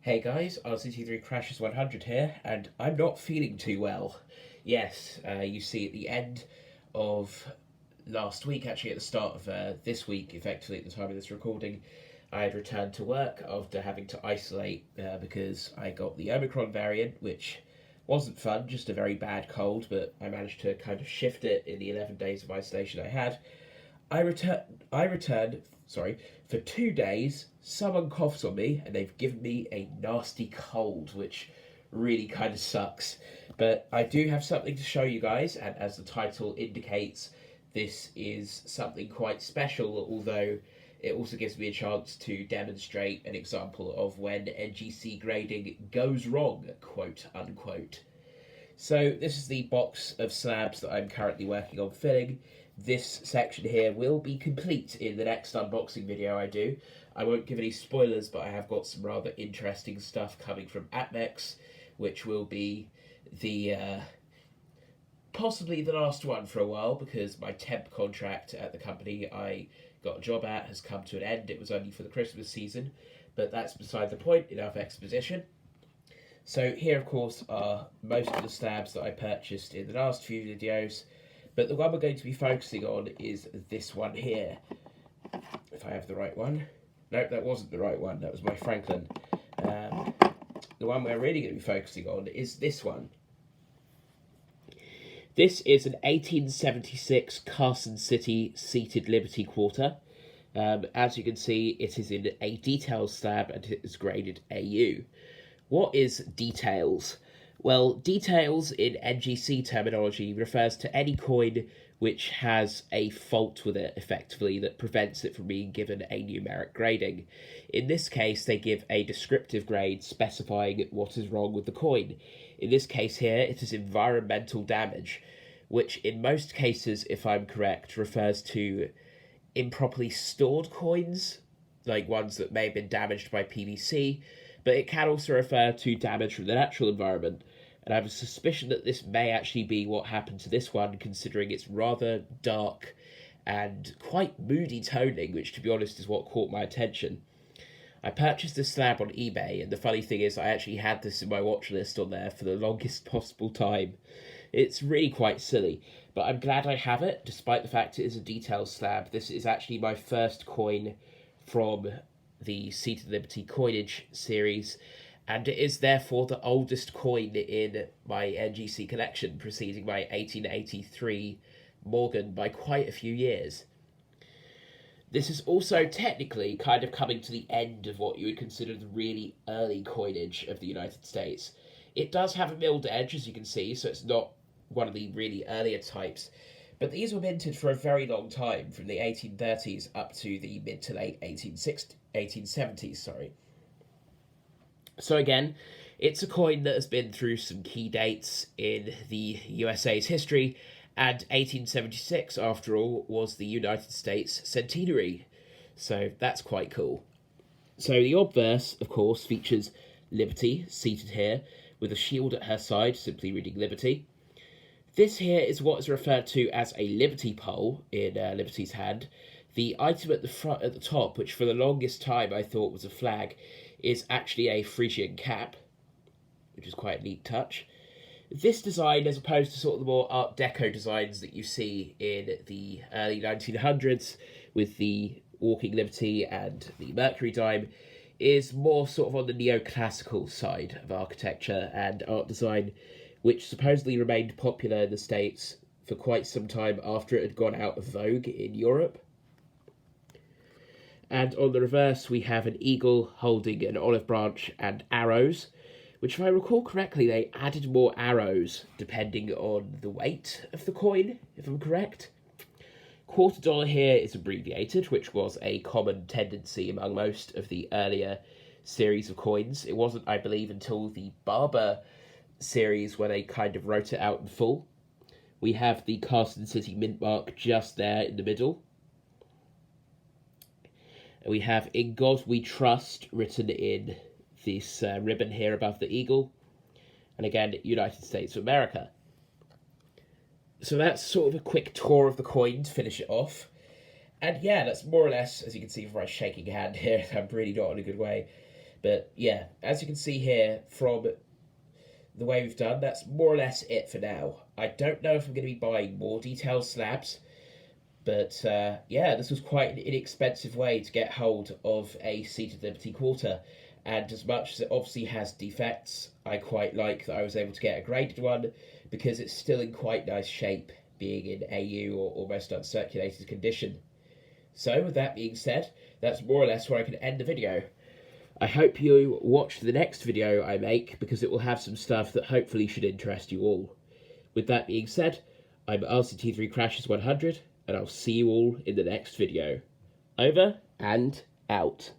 Hey guys, RCT3 Crashes 100 here, and I'm not feeling too well. Yes, you see, at the end of last week, actually at the start of this week, effectively at the time of this recording, I had returned to work after having to isolate because I got the Omicron variant, which wasn't fun, just a very bad cold, but I managed to kind of shift it in the 11 days of isolation I had. I returned, sorry, for 2 days. Someone coughs on me, and they've given me a nasty cold, which really kind of sucks. But I do have something to show you guys, and as the title indicates, this is something quite special, although it also gives me a chance to demonstrate an example of when NGC grading goes wrong, quote unquote. So this is the box of slabs that I'm currently working on filling. This section here will be complete in the next unboxing video I do. I won't give any spoilers, but I have got some rather interesting stuff coming from Atmex, which will be the possibly the last one for a while, because my temp contract at the company I got a job at has come to an end. It was only for the Christmas season, but that's beside the point, enough exposition. So here, of course, are most of the slabs that I purchased in the last few videos, but the one we're going to be focusing on is this one here. If I have the right one. Nope, that wasn't the right one. That was my Franklin. The one we're really going to be focusing on is this one. This is an 1876 Carson City seated Liberty quarter. As you can see, it is in a details slab and it is graded AU. What is details? Well, details in NGC terminology refers to any coin which has a fault with it, effectively, that prevents it from being given a numeric grading. In this case, they give a descriptive grade specifying what is wrong with the coin. In this case here, it is environmental damage, which in most cases, if I'm correct, refers to improperly stored coins, like ones that may have been damaged by PVC, but it can also refer to damage from the natural environment. And I have a suspicion that this may actually be what happened to this one, considering its rather dark and quite moody toning, which to be honest is what caught my attention. I purchased this slab on eBay, and the funny thing is I actually had this in my watch list on there for the longest possible time. It's really quite silly, but I'm glad I have it, despite the fact it is a detail slab. This is actually my first coin from the Seated Liberty coinage series, and it is therefore the oldest coin in my NGC collection, preceding my 1883 Morgan by quite a few years. This is also technically kind of coming to the end of what you would consider the really early coinage of the United States. It does have a milled edge, as you can see, so it's not one of the really earlier types, but these were minted for a very long time, from the 1830s up to the mid to late 1870s. So again, it's a coin that has been through some key dates in the USA's history, and 1876, after all, was the United States centenary. So that's quite cool. So the obverse, of course, features Liberty, seated here, with a shield at her side, simply reading Liberty. This here is what is referred to as a Liberty pole in Liberty's hand. The item at the front, at the top, which for the longest time I thought was a flag, is actually a Frisian cap, which is quite a neat touch. This design, as opposed to sort of the more Art Deco designs that you see in the early 1900s with the Walking Liberty and the Mercury dime, is more sort of on the neoclassical side of architecture and art design, which supposedly remained popular in the States for quite some time after it had gone out of vogue in Europe. And on the reverse, we have an eagle holding an olive branch and arrows, which, if I recall correctly, they added more arrows depending on the weight of the coin, if I'm correct. $quarter here is abbreviated, which was a common tendency among most of the earlier series of coins. It wasn't, I believe, until the Barber series where they kind of wrote it out in full. We have the Carson City mint mark just there in the middle. We have "In God We Trust" written in this ribbon here above the eagle. And again, United States of America. So that's sort of a quick tour of the coin to finish it off. And yeah, that's more or less, as you can see from my shaking hand here, I'm really not in a good way. But yeah, as you can see here from the way we've done, that's more or less it for now. I don't know if I'm going to be buying more detailed slabs, but yeah, this was quite an inexpensive way to get hold of a seated Liberty Quarter. And as much as it obviously has defects, I quite like that I was able to get a graded one because it's still in quite nice shape, being in AU or almost uncirculated condition. So with that being said, that's more or less where I can end the video. I hope you watch the next video I make because it will have some stuff that hopefully should interest you all. With that being said, I'm RCT3 Crashes 100 and I'll see you all in the next video. Over and out.